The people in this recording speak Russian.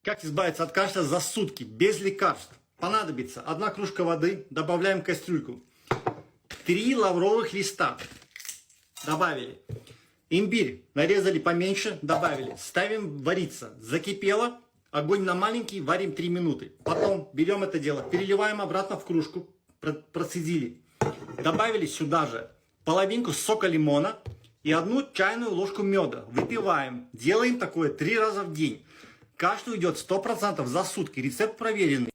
Как избавиться от кашля за сутки без лекарств? Понадобится 1 кружка воды, добавляем в кастрюльку. 3 лавровых листа добавили. Имбирь нарезали поменьше, добавили. Ставим вариться. Закипело, огонь на маленький, варим 3 минуты. Потом берем это дело, переливаем обратно в кружку, процедили. Добавили сюда же половинку сока лимона и 1 чайную ложку меда. Выпиваем. Делаем такое 3 раза в день. Кашель уйдет 100% за сутки. Рецепт проверенный.